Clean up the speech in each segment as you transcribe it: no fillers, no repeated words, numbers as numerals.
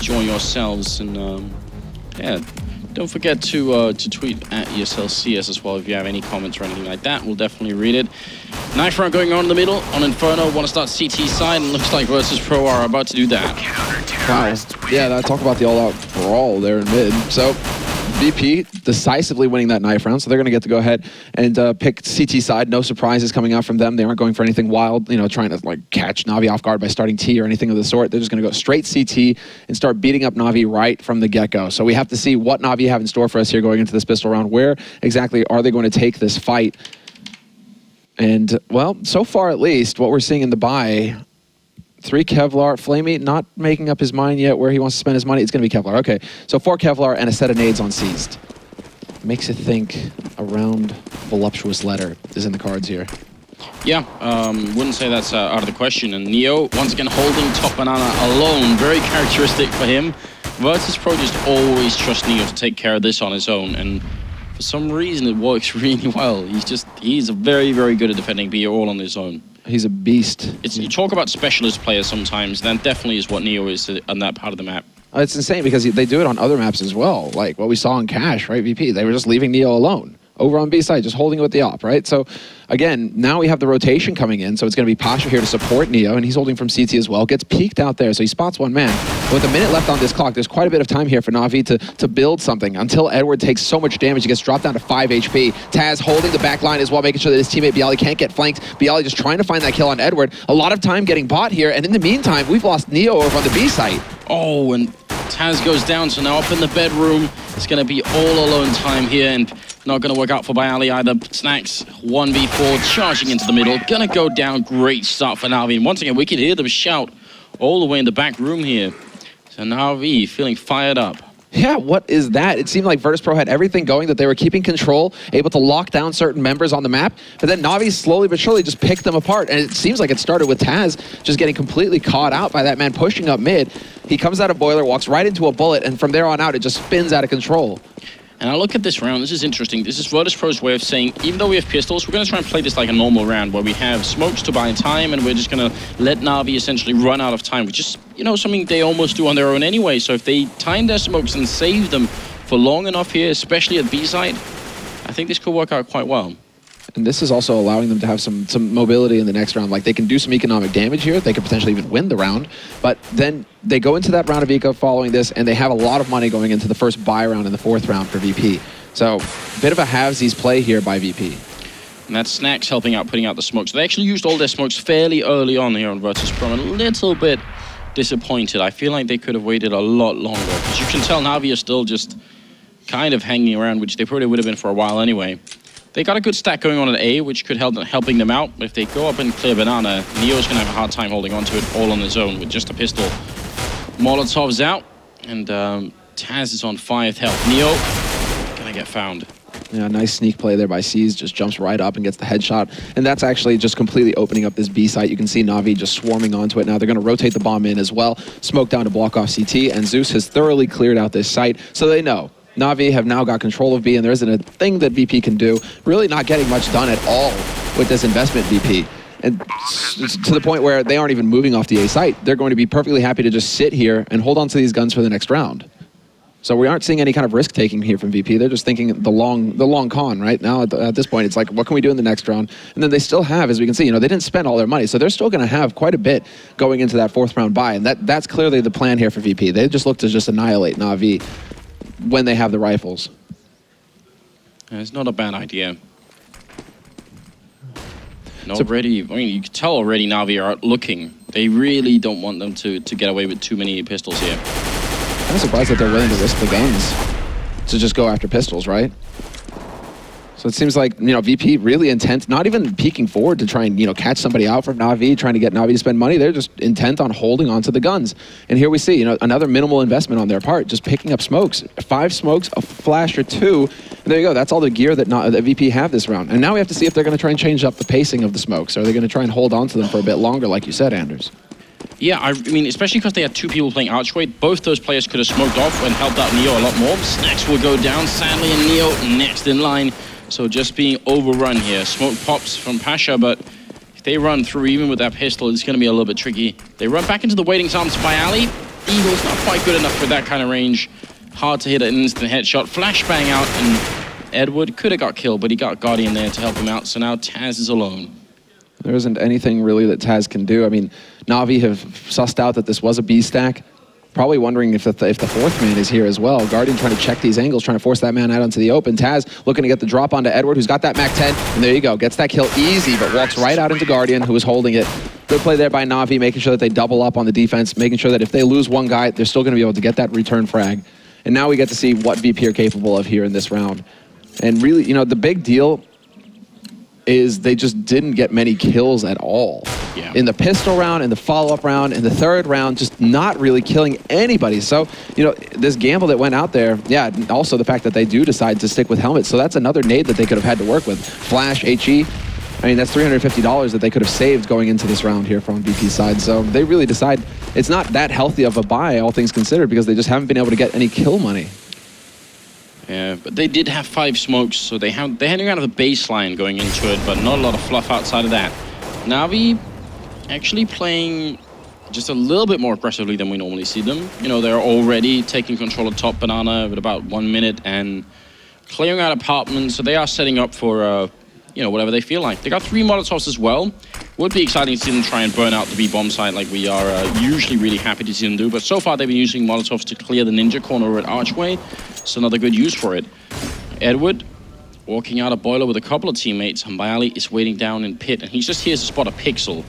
enjoy yourselves. And yeah, don't forget to tweet at ESLCS as well if you have any comments or anything like that. We'll definitely read it. Knife round going on in the middle on Inferno. Want to start CT side, and looks like Virtus.pro are about to do that. Wow. Yeah, talk about the all-out brawl there in mid. So VP decisively winning that knife round, so they're going to get to go ahead and pick CT side. No surprises coming out from them. They aren't going for anything wild, you know, trying to like catch Na'Vi off guard by starting T or anything of the sort. They're just going to go straight CT and start beating up Na'Vi right from the get-go. So we have to see what Na'Vi have in store for us here going into this pistol round. Where exactly are they going to take this fight? And, well, so far at least, what we're seeing in the buy, 3 Kevlar, Flamey not making up his mind yet where he wants to spend his money. It's going to be Kevlar. Okay, so 4 Kevlar and a set of nades on Seized. Makes you think a round voluptuous letter is in the cards here. Yeah, wouldn't say that's out of the question. And Neo, once again, holding top banana alone. Very characteristic for him. Virtus.pro just always trusts Neo to take care of this on his own. And for some reason, it works really well. He's very, very good at defending BO all on his own. He's a beast. You talk about specialist players sometimes, that definitely is what Neo is on that part of the map. It's insane because they do it on other maps as well. Like what we saw in Cash, right, VP? They were just leaving Neo alone over on B side, just holding it with the op, right? So again, now we have the rotation coming in, so it's going to be Pasha here to support Neo, and he's holding from CT as well. Gets peeked out there, so he spots one man. But with a minute left on this clock, there's quite a bit of time here for Na'Vi to build something until Edward takes so much damage. He gets dropped down to 5 HP. Taz holding the back line as well, making sure that his teammate Bialy can't get flanked. Bialy just trying to find that kill on Edward. A lot of time getting bought here, and in the meantime, we've lost Neo over on the B site. Oh, and Taz goes down, so now up in the bedroom, it's going to be all alone time here, and not going to work out for Bialy either. Snacks, 1v4, charging into the middle, going to go down. Great start for Na'Vi, and once again, we can hear them shout all the way in the back room here. So Na'Vi feeling fired up. Yeah, what is that? It seemed like Virtus.pro had everything going, that they were keeping control, able to lock down certain members on the map, but then Na'Vi slowly but surely just picked them apart, and it seems like it started with Taz just getting completely caught out by that man pushing up mid. He comes out of Boiler, walks right into a bullet, and from there on out, it just spins out of control. And I look at this round, this is interesting. This is Virtus.pro's way of saying, even though we have pistols, we're going to try and play this like a normal round where we have smokes to buy time and we're just going to let Na'Vi essentially run out of time, which is, you know, something they almost do on their own anyway. So if they time their smokes and save them for long enough here, especially at B side, I think this could work out quite well. And this is also allowing them to have some mobility in the next round. Like, they can do some economic damage here. They could potentially even win the round. But then they go into that round of eco following this, and they have a lot of money going into the first buy round in the 4th round for VP. So, bit of a halvesies play here by VP. And that's Snacks helping out, putting out the smokes. They actually used all their smokes fairly early on here on Virtus.pro. I'm a little bit disappointed. I feel like they could have waited a lot longer. Because you can tell Na'Vi are still just kind of hanging around, which they probably would have been for a while anyway. They got a good stack going on at A, which could help helping them out. But if they go up and clear banana, Neo's going to have a hard time holding onto it all on his own with just a pistol. Molotov's out, and Taz is on 5th health. Neo going to get found. Yeah, nice sneak play there by Seized. Just jumps right up and gets the headshot. And that's actually just completely opening up this B site. You can see Na'Vi just swarming onto it now. They're going to rotate the bomb in as well. Smoke down to block off CT, and Zeus has thoroughly cleared out this site, so they know Na'Vi have now got control of B, and there isn't a thing that VP can do. Really not getting much done at all with this investment, VP. And to the point where they aren't even moving off the A site. They're going to be perfectly happy to just sit here and hold on to these guns for the next round. So we aren't seeing any kind of risk-taking here from VP. They're just thinking the long con, right? Now, at this point, it's like, what can we do in the next round? And then they still have, as we can see, you know, they didn't spend all their money, so they're still going to have quite a bit going into that 4th round buy, and that's clearly the plan here for VP. They just look to just annihilate Na'Vi when they have the rifles. It's not a bad idea. And already, I mean, you can tell already Na'Vi are looking. They really don't want them to get away with too many pistols here. I'm surprised that they're willing to risk the guns to just go after pistols, right? So it seems like, you know, VP really intent, not even peeking forward to try and, you know, catch somebody out from Na'Vi, trying to get Na'Vi to spend money. They're just intent on holding onto the guns. And here we see, you know, another minimal investment on their part, just picking up smokes. 5 smokes, a flash or 2. And there you go. That's all the gear that VP have this round. And now we have to see if they're going to try and change up the pacing of the smokes. Are they going to try and hold on to them for a bit longer, like you said, Anders? Yeah, I mean, especially because they had 2 people playing Archway, both those players could have smoked off and helped out Neo a lot more. Snacks will go down, sadly, and Neo next in line. So just being overrun here. Smoke pops from Pasha, but if they run through even with that pistol, it's going to be a little bit tricky. They run back into the waiting arms by Ali. Eagle's not quite good enough for that kind of range. Hard to hit an instant headshot. Flashbang out, and Edward could have got killed, but he got Guardian there to help him out. So now Taz is alone. There isn't anything really that Taz can do. I mean, Na'Vi have sussed out that this was a B stack. Probably wondering if the fourth man is here as well. Guardian trying to check these angles, trying to force that man out onto the open. Taz looking to get the drop onto Edward, who's got that MAC-10. And there you go. Gets that kill easy, but walks right out into Guardian, who is holding it. Good play there by Na'Vi, making sure that they double up on the defense, making sure that if they lose one guy, they're still going to be able to get that return frag. And now we get to see what VP are capable of here in this round. And really, you know, the big deal is they just didn't get many kills at all. Yeah. In the pistol round, in the follow-up round, in the third round, just not really killing anybody. So, you know, this gamble that went out there, yeah, also the fact that they do decide to stick with helmets. So that's another nade that they could have had to work with. Flash, HE, I mean, that's $350 that they could have saved going into this round here from VP's side. So they really decide it's not that healthy of a buy, all things considered, because they just haven't been able to get any kill money. Yeah, but they did have 5 smokes, so they had kind of a baseline going into it, but not a lot of fluff outside of that. Na'Vi actually playing just a little bit more aggressively than we normally see them. You know, they're already taking control of top banana with about 1 minute and clearing out apartments, so they are setting up for, you know, whatever they feel like. They got 3 Molotovs as well. Would be exciting to see them try and burn out the B-bomb site like we are usually really happy to see them do, but so far they've been using Molotovs to clear the ninja corner at Archway. It's another good use for it. Edward walking out of Boiler with a couple of teammates. Hambayali is waiting down in pit, and he's just here to spot a pixel.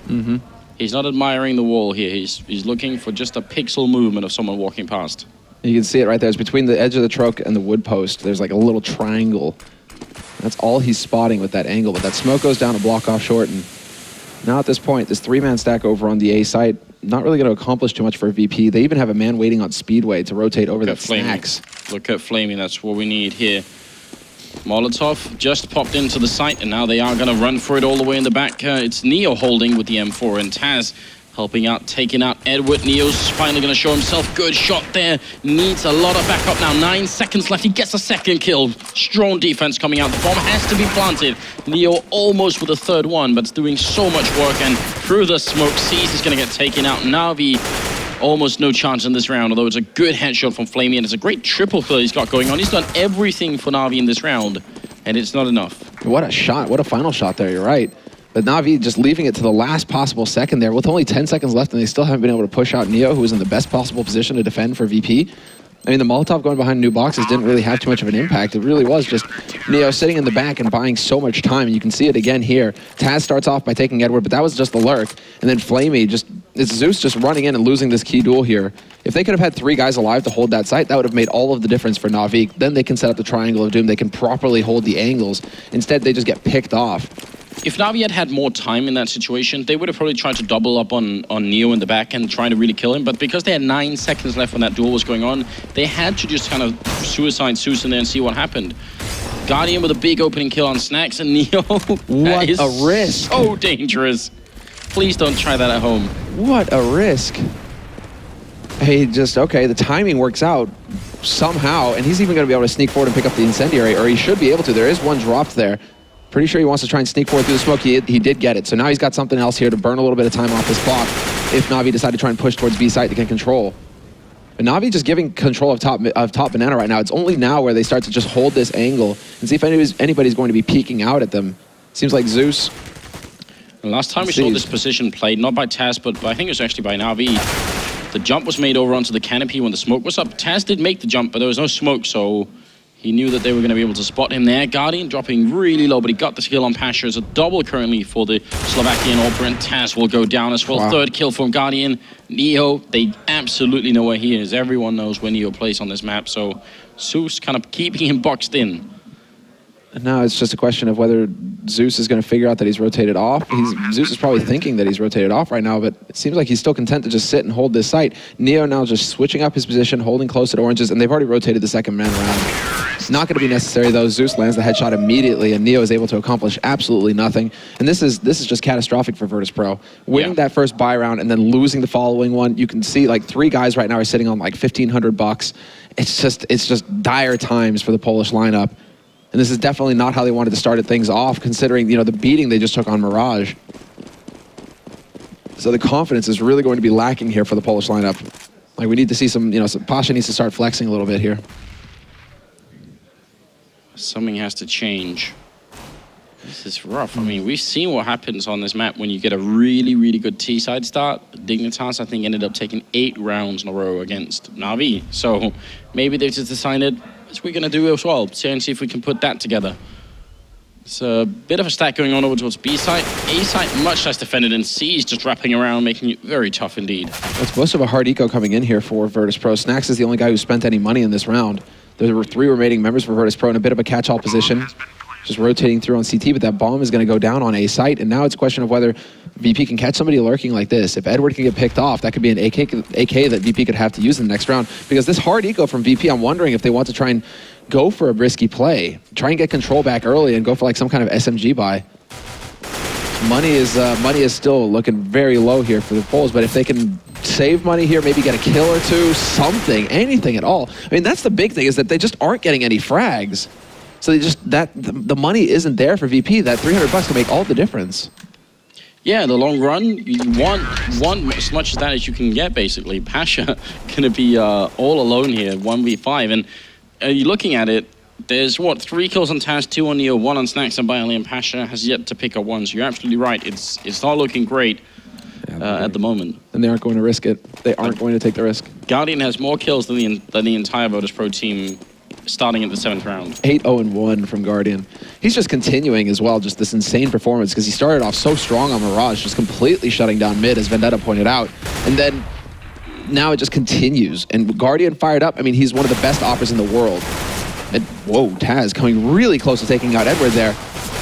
He's not admiring the wall here. He's looking for just a pixel movement of someone walking past. You can see it right there. It's between the edge of the truck and the wood post. There's like a little triangle. That's all he's spotting with that angle, but that smoke goes down to block off short, and now at this point, this 3-man stack over on the A site, not really going to accomplish too much for VP. They even have a man waiting on Speedway to rotate over that snacks. Look at Flaming, that's what we need here. Molotov just popped into the site, and now they are going to run for it all the way in the back. It's Neo holding with the M4, and Taz helping out, taking out Edward. Neo's finally going to show himself. Good shot there. Needs a lot of backup now. 9 seconds left. He gets a second kill. Strong defense coming out. The bomb has to be planted. Neo almost with a third one, but it's doing so much work. And through the smoke, Seas is going to get taken out. Na'Vi almost no chance in this round, although it's a good headshot from Flamey, and it's a great triple kill he's got going on. He's done everything for Na'Vi in this round, and it's not enough. What a shot. What a final shot there. You're right. But Na'Vi just leaving it to the last possible second there with only 10 seconds left, and they still haven't been able to push out Neo, who was in the best possible position to defend for VP. I mean, the Molotov going behind new boxes didn't really have too much of an impact. It really was just Neo sitting in the back and buying so much time. And you can see it again here. Taz starts off by taking Edward, but that was just the lurk. And then Flamey, it's Zeus just running in and losing this key duel here. If they could have had 3 guys alive to hold that site, that would have made all of the difference for Na'Vi. Then they can set up the Triangle of Doom. They can properly hold the angles. Instead, they just get picked off. If Na'Vi had had more time in that situation, they would have probably tried to double up on Neo in the back and trying to really kill him. But because they had 9 seconds left when that duel was going on, they had to just kind of suicide Zeus in there and see what happened. Guardian with a big opening kill on Snacks, and Neo. What a risk. So dangerous. Please don't try that at home. What a risk. Hey, okay, the timing works out somehow, and he's even going to be able to sneak forward and pick up the incendiary, or he should be able to. There is one dropped there. Pretty sure he wants to try and sneak forward through the smoke. He did get it. So now he's got something else here to burn a little bit of time off this clock if Na'Vi decide to try and push towards B site to get control. But Na'Vi just giving control of top banana right now. It's only now where they start to just hold this angle and see if anybody's going to be peeking out at them. Seems like Zeus. And last time we saw this position played, not by Taz, but I think it was actually by Na'Vi. The jump was made over onto the canopy when the smoke was up. Taz did make the jump, but there was no smoke, so he knew that they were going to be able to spot him there. Guardian dropping really low, but he got the skill on Pasha. It's a double currently for the Slovakian Opera, and Taz will go down as well. Wow. Third kill from Guardian. Neo, they absolutely know where he is. Everyone knows where Neo plays on this map, so Zeus kind of keeping him boxed in. And now it's just a question of whether Zeus is going to figure out that he's rotated off. Zeus is probably thinking that he's rotated off right now, but it seems like he's still content to just sit and hold this site. Neo now just switching up his position, holding close at oranges, and they've already rotated the second man around. It's not going to be necessary, though. Zeus lands the headshot immediately, and Neo is able to accomplish absolutely nothing. And this is just catastrophic for Virtus.pro. Winning that first buy round and then losing the following one, you can see like 3 guys right now are sitting on like $1,500. It's just dire times for the Polish lineup. And this is definitely not how they wanted to start things off, considering, you know, the beating they just took on Mirage. So the confidence is really going to be lacking here for the Polish lineup. Like, we need to see some, Pasha needs to start flexing a little bit here. Something has to change. This is rough. I mean, we've seen what happens on this map when you get a really, really good T-side start. Dignitas, I think, ended up taking 8 rounds in a row against Na'Vi. So maybe they've just decided, that's what we're going to do as well. See if we can put that together. It's a bit of a stack going on over towards B side. A side much less defended, and C is just wrapping around, making it very tough indeed. It's most of a hard eco coming in here for Virtus.pro. Snax is the only guy who spent any money in this round. There were 3 remaining members for Virtus.pro in a bit of a catch-all position. Just rotating through on CT, but that bomb is going to go down on A site, and now it's a question of whether VP can catch somebody lurking like this. If Edward can get picked off, that could be an AK that VP could have to use in the next round. Because this hard eco from VP, I'm wondering if they want to try and go for a risky play. Try and get control back early and go for like some kind of SMG buy. Money is still looking very low here for the Poles, but if they can save money here, maybe get a kill or two, something, anything at all. I mean, that's the big thing, is that they just aren't getting any frags. So they just, the money isn't there for VP. That $300 can make all the difference. Yeah, in the long run, you want as much as that as you can get, basically. Pasha gonna be all alone here, 1v5, and you're looking at it, there's, what, 3 kills on Taz, 2 on Neo, 1 on Snax and Bialy, and Pasha has yet to pick up 1, so you're absolutely right. It's not looking great at the moment. And they aren't going to risk it. They aren't going to take the risk. Guardian has more kills than the entire Virtus.pro team starting at the 7th round. 8-0-1 from Guardian. He's just continuing as well, just this insane performance, because he started off so strong on Mirage, just completely shutting down mid, as Vendetta pointed out. And then now it just continues. And Guardian fired up. I mean, he's one of the best operas in the world. And whoa, Taz coming really close to taking out Edward there.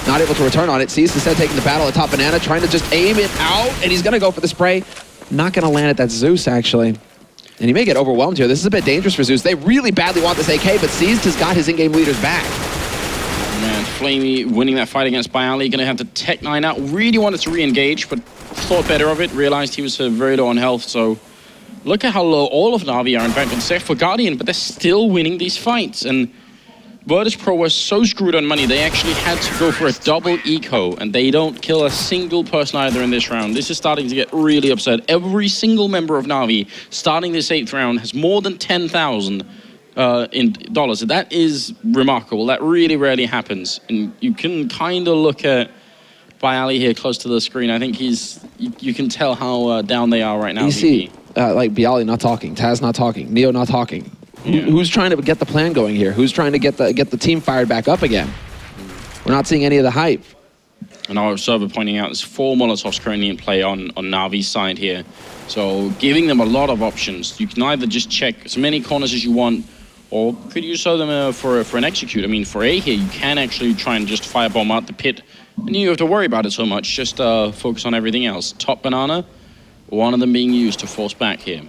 Not able to return on it. Sees instead taking the battle atop Banana, trying to just aim it out, and he's going to go for the spray. Not going to land at that Zeus, actually. And he may get overwhelmed here. This is a bit dangerous for Zeus. They really badly want this AK, but Seized has got his in-game leaders back. Oh man, Flamey winning that fight against Bialy. Going to have to Tech 9 out. Really wanted to re-engage, but thought better of it. Realized he was very low on health, so look at how low all of Na'Vi are, in fact, except for Guardian, but they're still winning these fights. And Virtus.pro was so screwed on money, they actually had to go for a double eco, and they don't kill a single person either in this round. This is starting to get really upset. Every single member of Na'Vi starting this 8th round has more than 10,000 in dollars. That is remarkable. That really rarely happens. And you can kind of look at Bialy here close to the screen. I think you can tell how down they are right now. You see, like Bialy not talking, Taz not talking, Neo not talking. Yeah. Who's trying to get the plan going here? Who's trying to get the team fired back up again? We're not seeing any of the hype. And our observer pointing out there's 4 Molotovs currently in play on Na'Vi's side here. So giving them a lot of options. You can either just check as many corners as you want, or could you show them for an execute? I mean, for A here, you can actually try and just firebomb out the pit, and you don't have to worry about it so much. Just focus on everything else. Top Banana, one of them being used to force back here.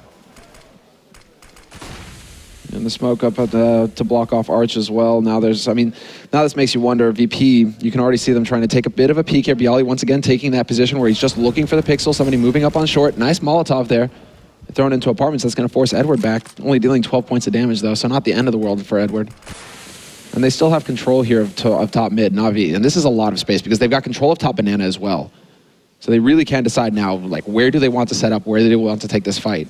And the smoke up at to block off Arch as well. Now there's, I mean, now this makes you wonder, VP, you can already see them trying to take a bit of a peek here. Bialy once again taking that position where he's just looking for the pixel, somebody moving up on short. Nice Molotov there. Thrown into apartments, that's going to force Edward back. Only dealing 12 points of damage though, so not the end of the world for Edward. And they still have control here of top mid, Na'Vi. And this is a lot of space because they've got control of top Banana as well. So they really can decide now, like, where do they want to set up? Where do they want to take this fight?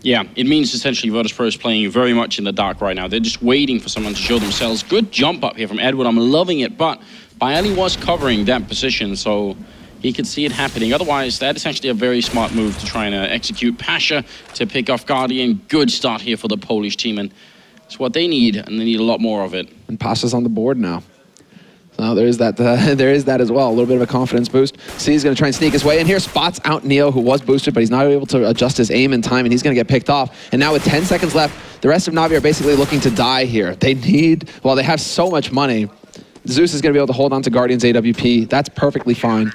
Yeah, it means essentially Virtus.pro is playing very much in the dark right now. They're just waiting for someone to show themselves. Good jump up here from Edward. I'm loving it, but Bialy was covering that position, so he could see it happening. Otherwise, that is actually a very smart move to try and execute. Pasha to pick off Guardian. Good start here for the Polish team, and it's what they need, and they need a lot more of it. And Pasha's on the board now. So there is that as well. A little bit of a confidence boost. C's going to try and sneak his way in here. Spots out Neo, who was boosted, but he's not able to adjust his aim in time, and he's going to get picked off. And now with 10 seconds left, the rest of Na'Vi are basically looking to die here. They need, well, they have so much money. Zeus is going to be able to hold on to Guardian's AWP. That's perfectly fine.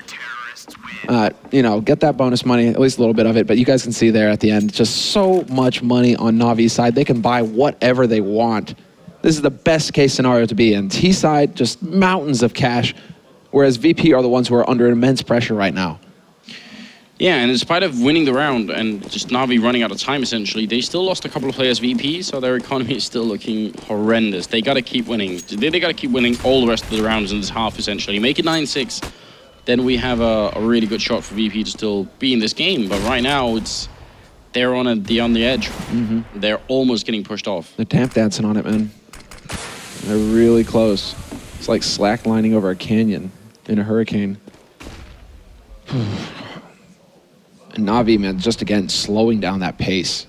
You know, get that bonus money, at least a little bit of it. But you guys can see there at the end, just so much money on Na'Vi's side. They can buy whatever they want. This is the best case scenario to be in. T side, just mountains of cash, whereas VP are the ones who are under immense pressure right now. Yeah, and in spite of winning the round and just Na'Vi running out of time, essentially, they still lost a couple of players VP, so their economy is still looking horrendous. They got to keep winning. They got to keep winning all the rest of the rounds in this half, essentially. Make it 9-6, then we have a really good shot for VP to still be in this game. But right now, it's they're on the edge. They're almost getting pushed off. They're tap dancing on it, man. They're really close. It's like slacklining over a canyon in a hurricane. And Na'Vi, man, just again slowing down that pace.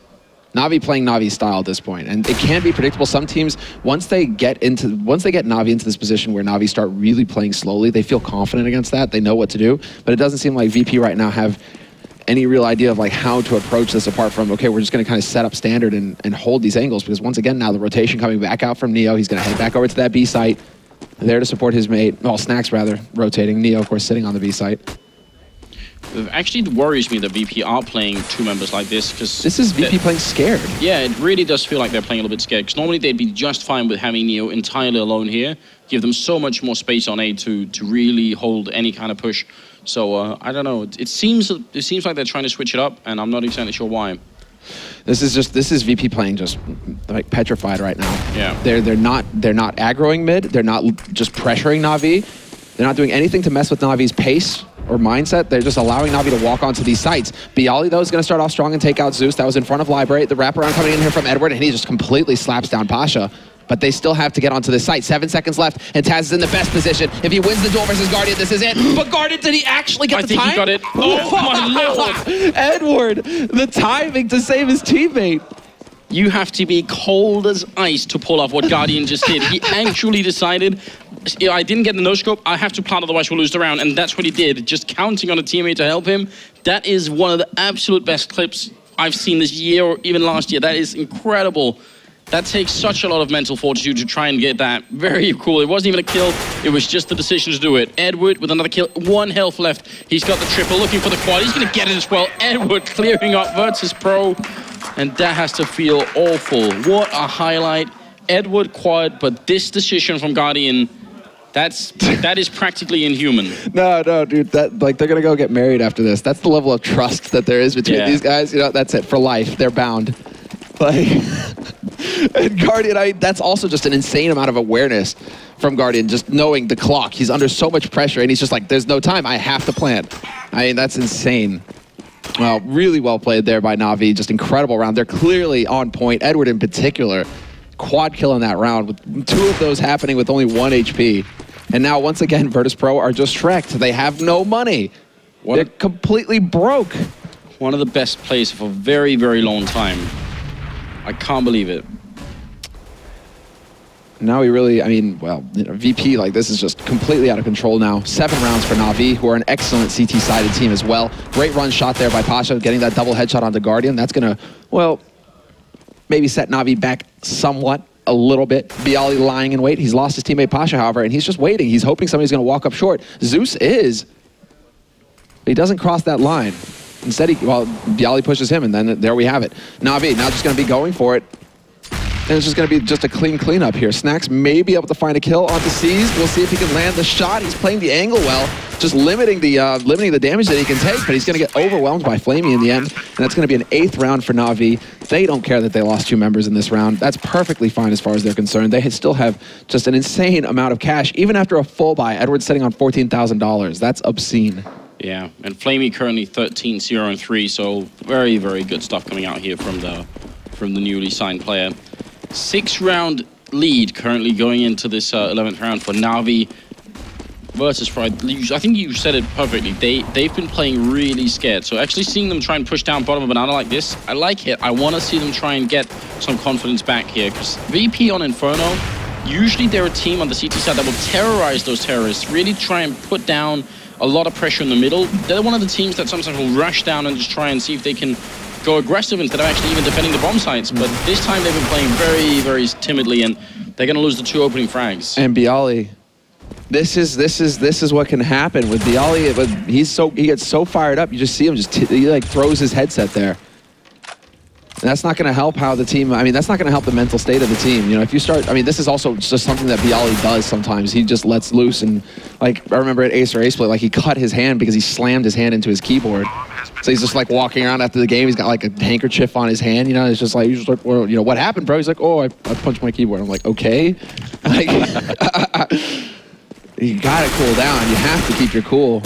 Na'Vi playing Na'Vi style at this point, and it can be predictable. Some teams, once they get Na'Vi into this position where Na'Vi start really playing slowly, they feel confident against that. They know what to do, but it doesn't seem like VP right now have any real idea of like how to approach this apart from, okay, we're just going to kind of set up standard and hold these angles, because once again now the rotation coming back out from Neo. He's going to head back over to that B site, there to support his mate. Well, Snacks rather rotating. Neo, of course, sitting on the B site. It actually worries me that VP are playing two members like this, because this is VP playing scared. Yeah, it really does feel like they're playing a little bit scared, because normally they'd be just fine with having Neo entirely alone here, give them so much more space on A to really hold any kind of push. So I don't know. It seems like they're trying to switch it up, and I'm not exactly sure why. This is VP playing just like petrified right now. Yeah. They're not aggroing mid. They're not just pressuring Na'Vi. They're not doing anything to mess with Navi's pace or mindset. They're just allowing Na'Vi to walk onto these sites. Bialy, though, is going to start off strong and take out Zeus. That was in front of Librate. The wraparound coming in here from Edward, and he just completely slaps down Pasha. But they still have to get onto this site. 7 seconds left, and Taz is in the best position. If he wins the duel versus Guardian, this is it. But Guardian, did he actually get the time? I think he got it. Oh, my Lord. Edward, the timing to save his teammate. You have to be cold as ice to pull off what Guardian just did. He actually decided, I didn't get the no-scope, I have to plant, otherwise we'll lose the round. And that's what he did, just counting on a teammate to help him. That is one of the absolute best clips I've seen this year or even last year. That is incredible. That takes such a lot of mental fortitude to try and get that. Very cool. It wasn't even a kill. It was just the decision to do it. Edward with another kill. 1 health left. He's got the triple, looking for the quad. He's going to get it as well. Edward clearing up Virtus.pro. And that has to feel awful. What a highlight. Edward quad, but this decision from Guardian, that is practically inhuman. No, dude. That, like, they're going to go get married after this. That's the level of trust that there is between these guys. You know, that's it for life. They're bound. Like, and Guardian, that's also just an insane amount of awareness from Guardian, just knowing the clock. He's under so much pressure, and he's just like, there's no time. I have to plant. I mean, that's insane. Well, really well played there by Na'Vi. Just incredible round. They're clearly on point. Edward in particular, quad kill in that round, with 2 of those happening with only 1 HP. And now, once again, Virtus.pro are just shreked. They have no money. They're completely broke. One of the best plays for a very, very long time. I can't believe it. Now we really, I mean, well, you know, VP, like, this is just completely out of control now. 7 rounds for Na'Vi, who are an excellent CT-sided team as well. Great run shot there by Pasha, getting that double headshot onto Guardian. That's going to, well, maybe set Na'Vi back somewhat, a little bit. Bialy lying in wait. He's lost his teammate Pasha, however, and he's just waiting. He's hoping somebody's going to walk up short. Zeus is, but he doesn't cross that line. Instead, Bialy pushes him, and then there we have it. Na'Vi now just going to be going for it. And it's just going to be just a clean cleanup here. Snacks may be able to find a kill onto C's. We'll see if he can land the shot. He's playing the angle well, just limiting the damage that he can take, but he's going to get overwhelmed by Flamey in the end. And that's going to be an 8th round for Na'Vi. They don't care that they lost 2 members in this round. That's perfectly fine as far as they're concerned. They still have just an insane amount of cash, even after a full buy. Edward's sitting on $14,000. That's obscene. Yeah, and Flamey currently 13-0-3, so very, very good stuff coming out here from the newly signed player. 6-round lead currently going into this 11th round for Na'Vi. Virtus.pro, I think you said it perfectly. They've been playing really scared. So actually seeing them try and push down bottom of banana like this, I like it. I want to see them try and get some confidence back here, because VP on Inferno, usually they're a team on the CT side that will terrorize those terrorists, really try and put down a lot of pressure in the middle. They're one of the teams that sometimes will rush down and just try and see if they can go aggressive instead of actually even defending the bomb sites. But this time they've been playing very, very timidly, and they're going to lose the 2 opening frags. And Bialy, this is what can happen with Bialy. He gets so fired up. You just see him he like throws his headset there. And that's not going to help how the team, I mean, that's not going to help the mental state of the team. You know, if you start, I mean, this is also just something that Bialy does sometimes. He just lets loose, and like, I remember at Ace or Ace Play, like, he cut his hand because he slammed his hand into his keyboard. So he's just like walking around after the game. He's got like a handkerchief on his hand, you know, it's just like, well, you know, what happened, bro? He's like, oh, I punched my keyboard. I'm like, okay. Like, you gotta cool down. You have to keep your cool.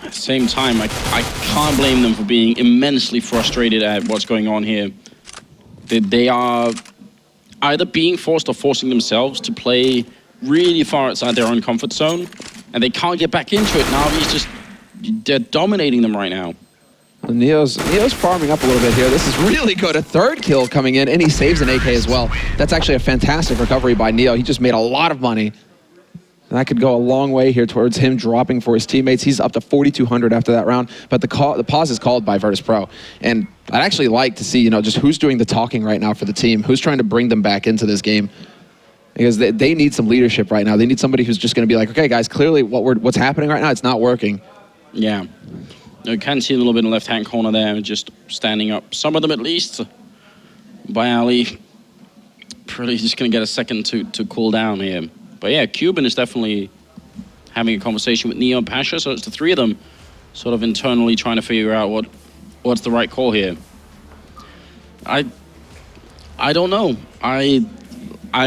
At the same time, I can't blame them for being immensely frustrated at what's going on here. They are either being forced or forcing themselves to play really far outside their own comfort zone, and they can't get back into it. Navi's just, they're dominating them right now. Neo's farming up a little bit here. This is really good. A third kill coming in, and he saves an AK as well. That's actually a fantastic recovery by Neo. He just made a lot of money. And that could go a long way here towards him dropping for his teammates. He's up to 4,200 after that round, but the pause is called by Virtus.pro. And I'd actually like to see, just who's doing the talking right now for the team, who's trying to bring them back into this game. Because they need some leadership right now. They need somebody who's just going to be like, okay, guys, clearly what's happening right now, it's not working. Yeah. You can see a little bit in the left-hand corner there, just standing up. Some of them, at least, by Ali. Probably just going to get a second to cool down here. But yeah, Cuban is definitely having a conversation with Neo and Pasha, so it's the three of them sort of internally trying to figure out what's the right call here. I don't know. I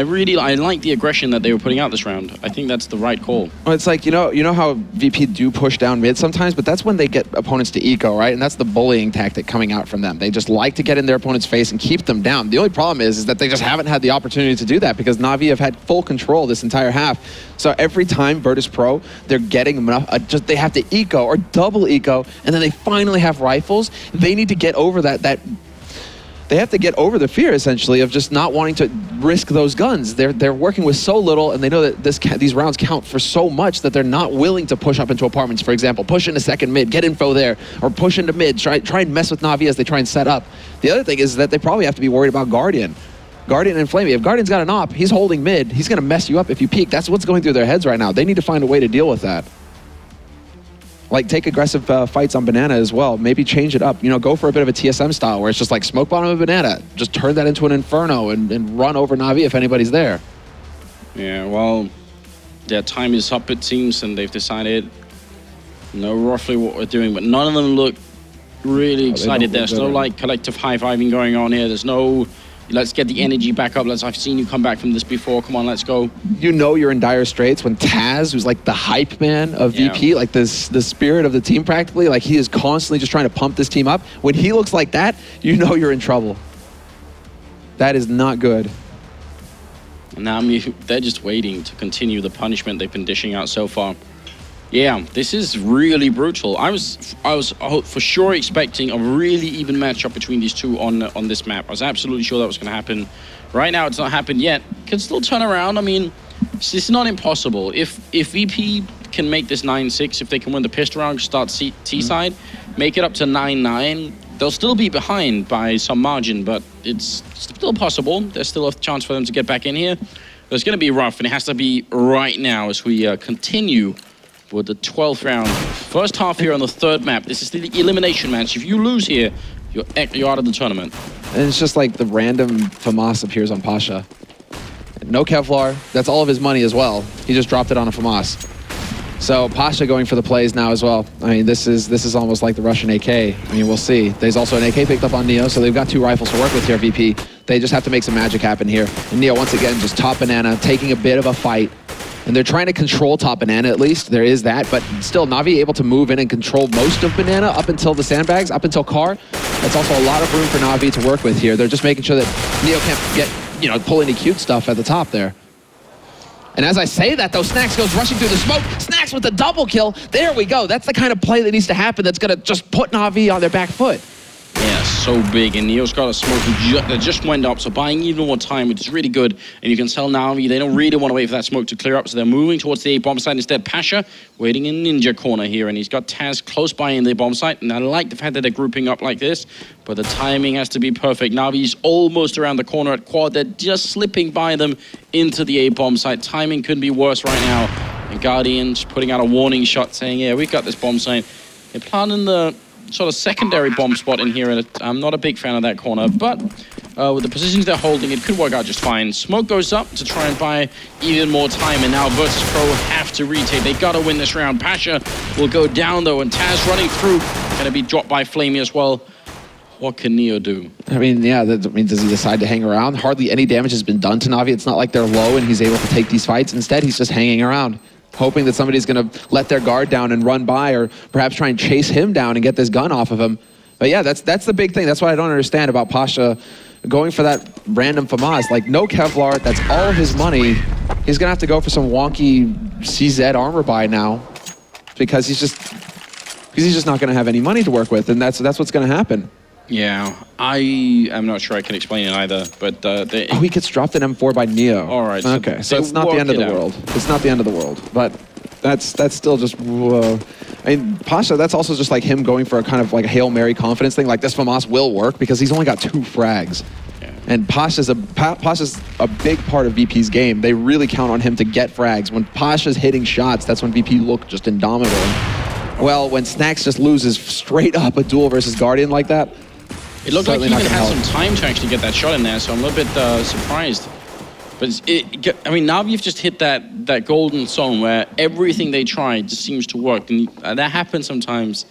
like the aggression that they were putting out this round. I think that's the right call. Well, it's like, you know how VP do push down mid sometimes, but that's when they get opponents to eco, right? And that's the bullying tactic coming out from them. They just like to get in their opponent's face and keep them down. The only problem is that they just haven't had the opportunity to do that because Na'Vi have had full control this entire half. So every time Virtus.pro, they're getting enough, they have to eco or double eco, and then they finally have rifles. They need to get over that they have to get over the fear, essentially, of just not wanting to risk those guns. They're working with so little, and they know that these rounds count for so much that they're not willing to push up into apartments, for example. Push into second mid, get info there, or push into mid, try and mess with Na'Vi as they try and set up. The other thing is that they probably have to be worried about Guardian. Guardian and Flamey. If Guardian's got an op, he's holding mid. He's going to mess you up if you peek. That's what's going through their heads right now. They need to find a way to deal with that. Like, take aggressive fights on Banana as well. Maybe change it up. Go for a bit of a TSM style where it's just like smoke bottom of Banana. Just turn that into an Inferno and run over Na'Vi if anybody's there. Yeah, well, their time is up, it seems, and they've decided know roughly what we're doing, but none of them look really excited. There's no, like, collective high-fiving going on here. There's no... Let's get the energy back up. I've seen you come back from this before. Come on, let's go. You're in dire straits when Taz, who's like the hype man of VP, like the spirit of the team practically, like he is constantly just trying to pump this team up. When he looks like that, you're in trouble. That is not good. And now they're just waiting to continue the punishment they've been dishing out so far. Yeah, this is really brutal. I was for sure expecting a really even matchup between these two on this map. I was absolutely sure that was going to happen. Right now, it's not happened yet. Can still turn around. I mean, it's not impossible. If VP can make this 9-6, if they can win the pistol round, start T-side, make it up to 9-9, they'll still be behind by some margin, but it's still possible. There's still a chance for them to get back in here. But it's going to be rough, and it has to be right now as we continue with the 12th round. First half here on the third map. This is the elimination match. If you lose here, you're out of the tournament. And it's just like the random FAMAS appears on Pasha. No Kevlar. That's all of his money as well. He just dropped it on a FAMAS. So Pasha going for the plays now as well. I mean, this is almost like the Russian AK. I mean, we'll see. There's also an AK picked up on Neo, so they've got two rifles to work with here, VP. They just have to make some magic happen here. And Neo, once again, just top Banana, taking a bit of a fight. And they're trying to control top Banana, at least. There is that, but still, Na'Vi able to move in and control most of Banana up until the sandbags, up until Car. That's also a lot of room for Na'Vi to work with here. They're just making sure that Neo can't pull any cute stuff at the top there. And as I say that, though, Snax goes rushing through the smoke. Snax with the double kill. There we go. That's the kind of play that needs to happen that's going to just put Na'Vi on their back foot. Yeah, so big, and Neo's got a smoke that just went up, so buying even more time, which is really good. And you can tell Na'Vi they don't really want to wait for that smoke to clear up, so they're moving towards the bomb site instead. Pasha waiting in Ninja corner here, and he's got Taz close by in the bomb site, and I like the fact that they're grouping up like this, but the timing has to be perfect. Na'Vi's almost around the corner at quad. They're just slipping by them into the A-bomb site. Timing couldn't be worse right now. And Guardian's putting out a warning shot saying, yeah, we've got this bomb site. They're planting the sort of secondary bomb spot in here, and I'm not a big fan of that corner, but with the positions they're holding, it could work out just fine. Smoke goes up to try and buy even more time, and now Virtus.pro have to retake. They gotta win this round. Pasha will go down though, and Taz running through, gonna be dropped by Flamey as well. What can Neo do? I mean, yeah, does he decide to hang around? Hardly any damage has been done to Na'Vi. It's not like they're low and he's able to take these fights. Instead, he's just hanging around. hoping that somebody's going to let their guard down and run by, or perhaps try and chase him down and get this gun off of him. But yeah, that's the big thing. That's what I don't understand about Pasha going for that random FAMAS. Like, no Kevlar, that's all his money. He's going to have to go for some wonky CZ armor buy now, because he's just not going to have any money to work with, and that's what's going to happen. Yeah, I am not sure I can explain it either, but... he gets dropped an M4 by Neo. All right. Okay, so it's not the end of the world. It's not the end of the world, but that's still just... Whoa. I mean, Pasha, that's also just like him going for a kind of like a Hail Mary confidence thing. Like, this FAMAS will work because he's only got 2 frags. Yeah. And Pasha's a big part of VP's game. They really count on him to get frags. When Pasha's hitting shots, that's when VP look just indomitable. Well, when Snacks just loses straight up a duel versus Guardian like that, it looked like he even had some time to actually get that shot in there, so I'm a little bit surprised. But I mean, now you've just hit that golden zone where everything they try just seems to work, and that happens sometimes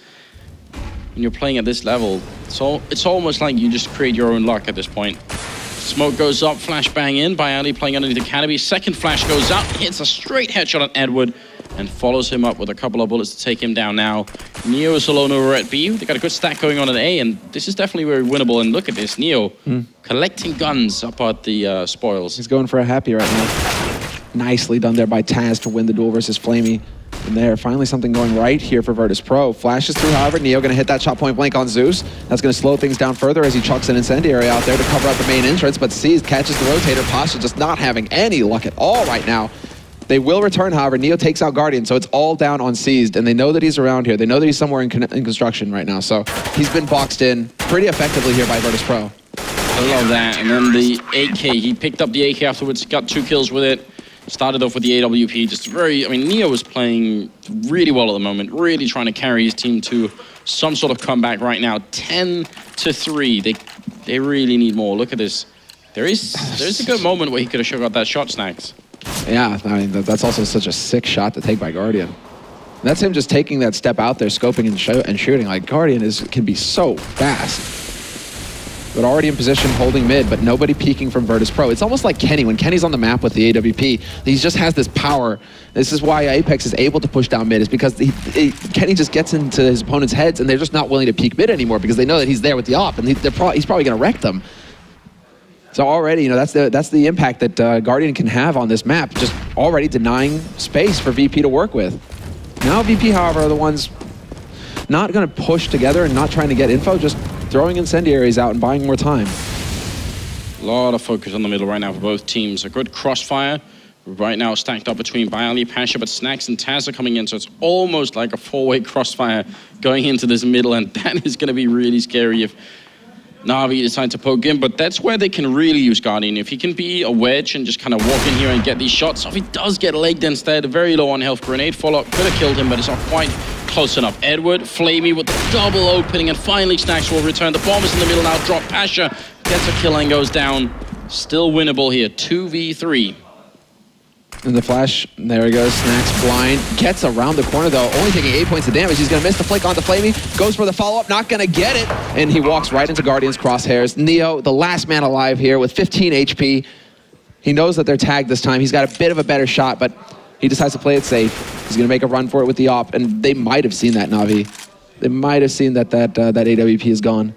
when you're playing at this level. So it's almost like you just create your own luck at this point. Smoke goes up, flashbang in by Ali playing underneath the canopy. Second flash goes up, hits a straight headshot on Edward, and follows him up with a couple of bullets to take him down now. Neo is alone over at B. They got a good stack going on at A, and this is definitely very winnable. And look at this, Neo collecting guns up at the spoils. He's going for a happy right now. Nicely done there by Taz to win the duel versus Flamey. And there, finally something going right here for Virtus.pro. Flashes through, however, Neo going to hit that shot point blank on Zeus. That's going to slow things down further as he chucks an incendiary out there to cover up the main entrance, but sees, catches the rotator. Pasha just not having any luck at all right now. They will return, however. Neo takes out Guardian, so it's all down on Seized, and they know that he's around here. They know that he's somewhere in construction right now, so he's been boxed in pretty effectively here by Virtus.pro. I love that. And then the AK, he picked up the AK afterwards, got 2 kills with it. Started off with the AWP, just very, I mean, Neo was playing really well at the moment, really trying to carry his team to some sort of comeback right now. 10-3, they really need more. Look at this. There's a good moment where he could have got that shot, Snacks. Yeah, I mean, that's also such a sick shot to take by Guardian. That's him just taking that step out there, scoping and shooting. Like, Guardian can be so fast. But already in position, holding mid, but nobody peeking from Virtus.pro. It's almost like Kenny. When Kenny's on the map with the AWP, he just has this power. This is why Apex is able to push down mid, is because Kenny just gets into his opponent's heads, and they're just not willing to peek mid anymore because they know that he's there with the op, and he's probably going to wreck them. So already, you know, that's the impact that Guardian can have on this map, just already denying space for VP to work with. Now VP, however, are the ones not going to push together and not trying to get info, just throwing incendiaries out and buying more time. A lot of focus on the middle right now for both teams. A good crossfire right now stacked up between Bialy, Pasha, but Snacks and Taz are coming in, so it's almost like a 4-way crossfire going into this middle, and that is going to be really scary if Na'Vi decide to poke in, but that's where they can really use Guardian. If he can be a wedge and just kind of walk in here and get these shots, if he does get legged instead, very low on health, grenade follow-up could have killed him, but it's not quite close enough. Edward, Flamey with the double opening, and finally Snacks will return. The bomb is in the middle now, drop Pasha, gets a kill and goes down. Still winnable here, 2v3. And the flash, there he goes, Snacks blind, gets around the corner though, only taking 8 points of damage. He's gonna miss the flick onto Flamey, goes for the follow-up, not gonna get it, and he walks right into Guardian's crosshairs. Neo, the last man alive here with 15 HP. He knows that they're tagged this time. He's got a bit of a better shot, but he decides to play it safe. He's gonna make a run for it with the op, and they might have seen that, Na'Vi. They might have seen that AWP is gone.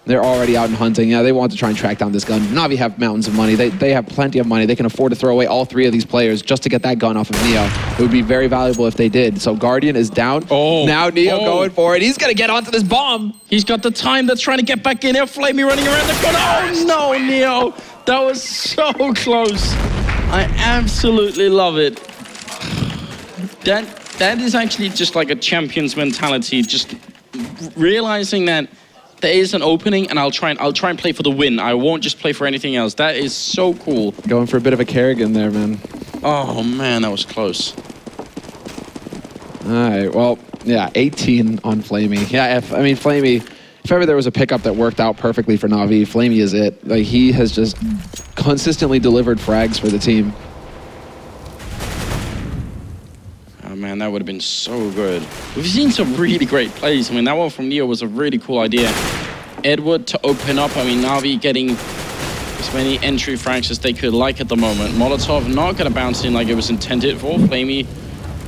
They're already out and hunting. Yeah, they want to try and track down this gun. Na'Vi have mountains of money. They have plenty of money. They can afford to throw away all 3 of these players just to get that gun off of Neo. It would be very valuable if they did. So Guardian is down. Oh. Now Neo going for it. He's going to get onto this bomb. He's got the time. That's trying to get back in here. Flamey running around the corner. Oh, no, Neo. That was so close. I absolutely love it. That is actually just like a champion's mentality. Just realizing that there is an opening, and I'll try and play for the win. I won't just play for anything else. That is so cool. Going for a bit of a Kerrigan there, man. Oh man, that was close. All right, well, yeah, 18 on Flamey. Yeah, I mean, Flamey, if ever there was a pickup that worked out perfectly for Na'Vi, Flamey is it. Like, he has just consistently delivered frags for the team. Oh man, that would have been so good. We've seen some really great plays. I mean, that one from Neo was a really cool idea. Edward to open up. I mean, Na'Vi getting as many entry frags as they could like at the moment. Molotov not going to bounce in like it was intended for. Flamey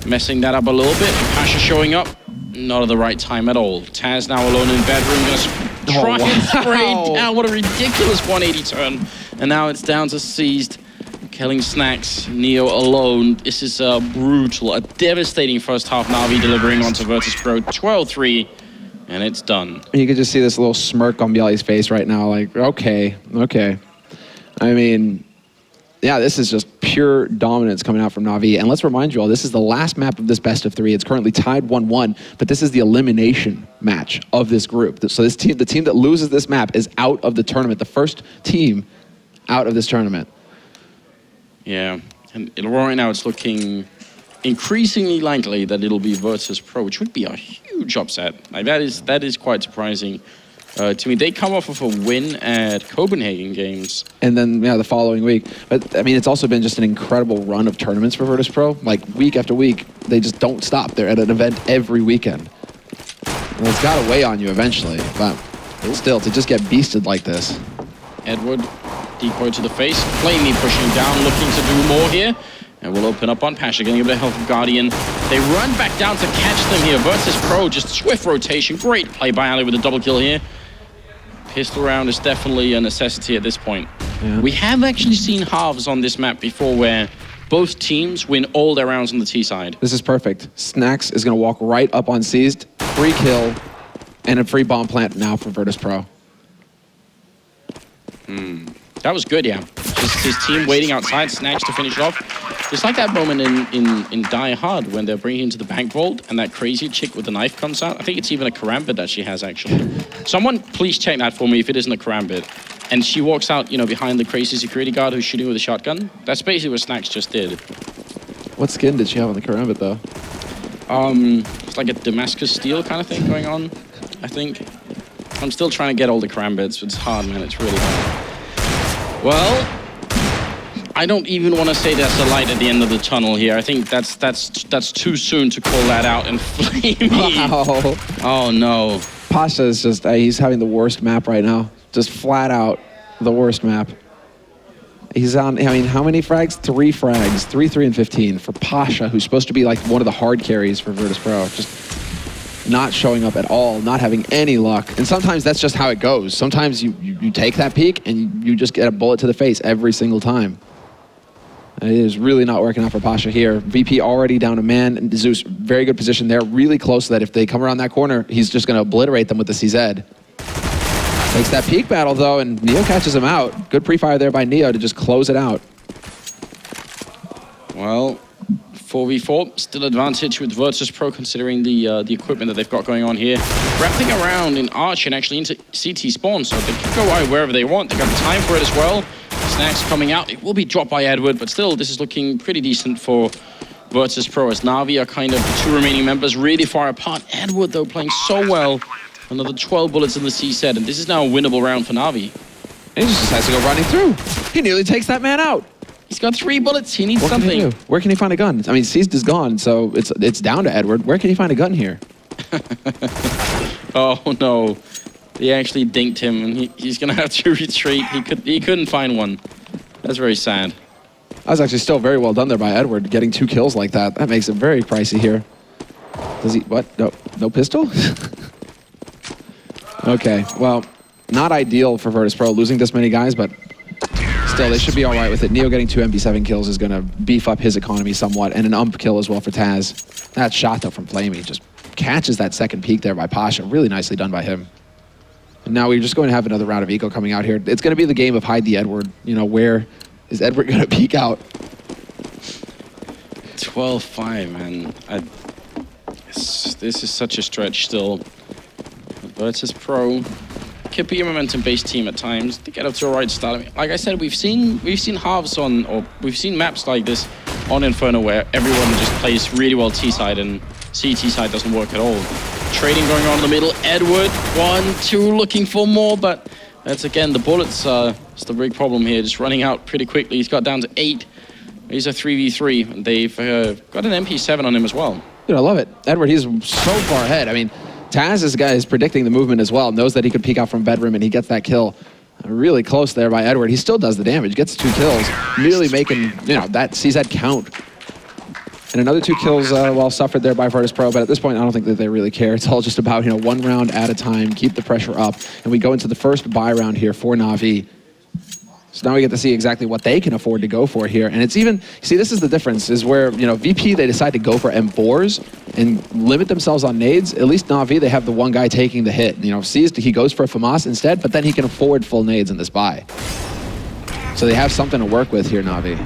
messing that up a little bit. And Pasha showing up, not at the right time at all. Taz now alone in bedroom, going to try and spray down. What a ridiculous 180 turn. And now it's down to Seized, killing Snacks. Neo alone. This is brutal. A devastating first half. Na'Vi delivering onto Virtus.pro 12-3. And it's done. You could just see this little smirk on Bialy's face right now, like, okay. I mean, yeah, this is just pure dominance coming out from Na'Vi. And let's remind you all, this is the last map of this best of 3. It's currently tied 1-1, but this is the elimination match of this group. So this team, the team that loses this map is out of the tournament. The first team out of this tournament. Yeah, and right now it's looking increasingly likely that it'll be Virtus.pro, which would be a huge upset. Like that is quite surprising to me. They come off of a win at Copenhagen Games, and then the following week. But I mean, it's also been just an incredible run of tournaments for Virtus.pro. Like week after week, they just don't stop. They're at an event every weekend. And it's got to weigh on you eventually, but still to just get beasted like this. Edward, decoy to the face. Flamey pushing down, looking to do more here. And we'll open up on Pasha, getting a bit of help from Guardian. They run back down to catch them here. Virtus.pro, just swift rotation. Great play by Ali with a double kill here. Pistol round is definitely a necessity at this point. Yeah. We have actually seen halves on this map before where both teams win all their rounds on the T side. This is perfect. Snacks is going to walk right up on Seized. Free kill and a free bomb plant now for Virtus.pro. That was good, yeah. Just his team waiting outside, Snacks to finish it off. It's like that moment in Die Hard when they're bringing into the bank vault and that crazy chick with the knife comes out. I think it's even a karambit that she has, actually. Someone please check that for me if it isn't a karambit. And she walks out, you know, behind the crazy security guard who's shooting with a shotgun. That's basically what Snacks just did. What skin did she have on the karambit, though? It's like a Damascus steel kind of thing going on, I think. I'm still trying to get all the karambits. It's hard, man. It's really hard. Well, I don't even want to say there's a light at the end of the tunnel here. I think that's too soon to call that out and Flamey. Wow. Oh no. Pasha is just he's having the worst map right now. Just flat out the worst map. He's on, I mean, how many frags? 3 frags. 3, 3, and 15 for Pasha, who's supposed to be like one of the hard carries for Virtus.pro. Just not showing up at all, not having any luck. And sometimes that's just how it goes. Sometimes you take that peak and you just get a bullet to the face every single time. And it is really not working out for Pasha here. VP already down a man, and Zeus, very good position there, really close so that if they come around that corner, he's just going to obliterate them with the CZ. Takes that peak battle, though, and Neo catches him out. Good pre-fire there by Neo to just close it out. Well, 4v4, still advantage with Virtus.pro considering the equipment that they've got going on here. Wrapping around in Arch and actually into CT spawn, so they can go wide wherever they want. They've got the time for it as well. Snacks coming out. It will be dropped by Edward, but still, this is looking pretty decent for Virtus.pro as Na'Vi are kind of the 2 remaining members really far apart. Edward, though, playing so well. Another 12 bullets in the C set, and this is now a winnable round for Na'Vi. And he just decides to go running through. He nearly takes that man out. He's got 3 bullets. He needs something. Where can he find a gun? I mean, Seized is gone, so it's down to Edward. Where can he find a gun here? Oh, no. They actually dinked him, and he's going to have to retreat. He couldn't find one. That's very sad. That was actually still very well done there by Edward, getting 2 kills like that. That makes it very pricey here. Does he, what? No pistol? Okay, well, not ideal for Virtus.pro losing this many guys, but still, they should be all right with it. Neo getting 2 MB7 kills is going to beef up his economy somewhat, and an ump kill as well for Taz. That shot, though, from Flamey just catches that second peak there by Pasha. Really nicely done by him. And now we're just going to have another round of eco coming out here. It's going to be the game of hide the Edward. You know, where is Edward going to peek out? 12-5, man. This is such a stretch still. Virtus.pro could be a momentum-based team at times. They get up to a right start. I mean, like I said, we've seen halves on, or we've seen maps like this on Inferno where everyone just plays really well T-side and CT side doesn't work at all. Trading going on in the middle. Edward, 1, 2, looking for more, but that's again the bullets. It's the big problem here. Just running out pretty quickly. He's got down to 8. He's a 3v3, and they've got an MP7 on him as well. Dude, I love it. Edward, he's so far ahead. I mean, Taz, this guy, is predicting the movement as well. Knows that he could peek out from bedroom, and he gets that kill. Really close there by Edward. He still does the damage, gets 2 kills, merely making, you know, that CZ count. And another 2 kills while suffered there by Virtus.pro, but at this point, I don't think that they really care. It's all just about, you know, 1 round at a time, keep the pressure up, and we go into the first buy round here for Na'Vi. So now we get to see exactly what they can afford to go for here. And it's even, see, this is the difference, is where, you know, VP, they decide to go for M4s and limit themselves on nades. At least Na'Vi, they have the one guy taking the hit. You know, Seized, he goes for a FAMAS instead, but then he can afford full nades in this buy. So they have something to work with here, Na'Vi.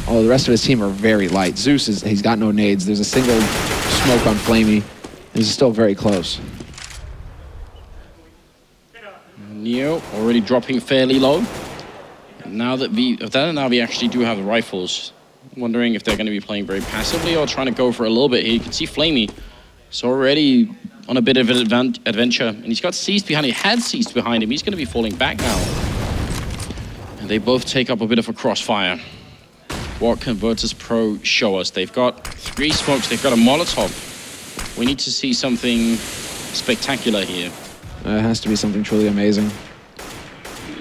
Although the rest of his team are very light. Zeus, he's got no nades. There's a single smoke on Flamey. This is still very close. Neo already dropping fairly low. Now that Na'Vi actually do have the rifles, I'm wondering if they're going to be playing very passively or trying to go for a little bit here. You can see Flamey is already on a bit of an adventure, and he's got Seized behind him. He had Seized behind him. He's going to be falling back now. And they both take up a bit of a crossfire. What can Virtus.pro show us? They've got 3 smokes. They've got a Molotov. We need to see something spectacular here. It has to be something truly amazing.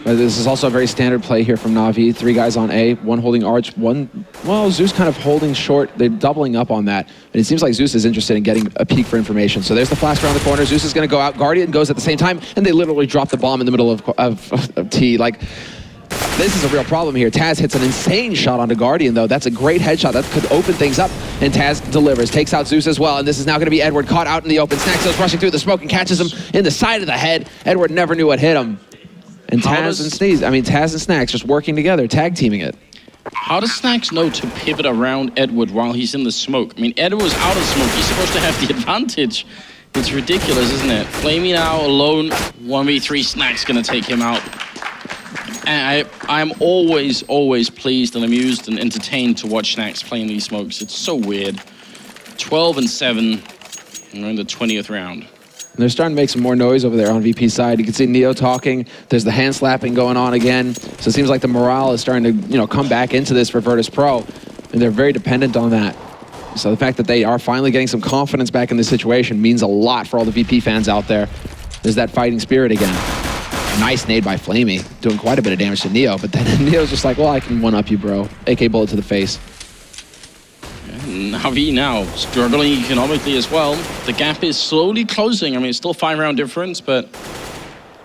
But this is also a very standard play here from Na'Vi. 3 guys on A, 1 holding arch, 1... Well, Zeus kind of holding short. They're doubling up on that. And it seems like Zeus is interested in getting a peek for information. So there's the flash around the corner. Zeus is going to go out. Guardian goes at the same time. And they literally drop the bomb in the middle of T. Like, this is a real problem here. Taz hits an insane shot onto Guardian, though. That's a great headshot. That could open things up. And Taz delivers. Takes out Zeus as well. And this is now going to be Edward caught out in the open. Snax goes rushing through the smoke and catches him in the side of the head. Edward never knew what hit him. And Taz and Snax just working together, tag teaming it. How does Snax know to pivot around Edward while he's in the smoke? I mean, Edward was out of smoke. He's supposed to have the advantage. It's ridiculous, isn't it? Flamey now alone, 1v3. Snax gonna take him out. And I'm always pleased and amused and entertained to watch Snax playing these smokes. It's so weird. 12 and 7, and we're in the 20th round. And they're starting to make some more noise over there on VP's side. You can see Neo talking. There's the hand slapping going on again. So it seems like the morale is starting to, you know, come back into this for Virtus.pro, and they're very dependent on that. So the fact that they are finally getting some confidence back in this situation means a lot for all the VP fans out there. There's that fighting spirit again. Nice nade by Flamey, doing quite a bit of damage to Neo, but then Neo's just like, well, I can one-up you, bro. AK bullet to the face. Na'Vi now struggling economically as well. The gap is slowly closing. I mean, it's still 5-round difference, but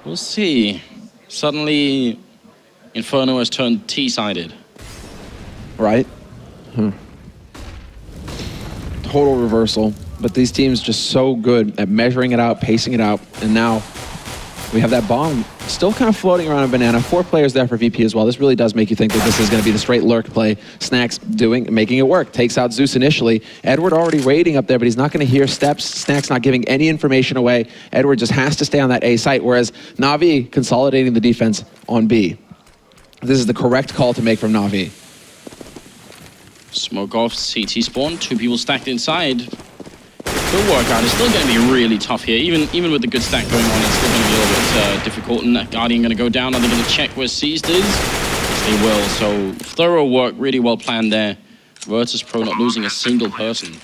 we'll see. Suddenly, Inferno has turned T-sided. Right. Total reversal. But these teams just so good at measuring it out, pacing it out, and now we have that bomb still kind of floating around a banana. 4 players there for VP as well. This really does make you think that this is going to be the straight lurk play. Snax making it work. Takes out Zeus initially. Edward already waiting up there, but he's not going to hear steps. Snax not giving any information away. Edward just has to stay on that A site, whereas Na'Vi consolidating the defense on B. This is the correct call to make from Na'Vi. Smoke off, CT spawn, 2 people stacked inside. Good work out. It's still going to be really tough here. Even with the good stack going on, it's still going to be a little bit difficult. And that Guardian going to go down. Are they going to check where Seized is? Yes, they will. So thorough work, really well planned there. Virtus.pro not losing a single person.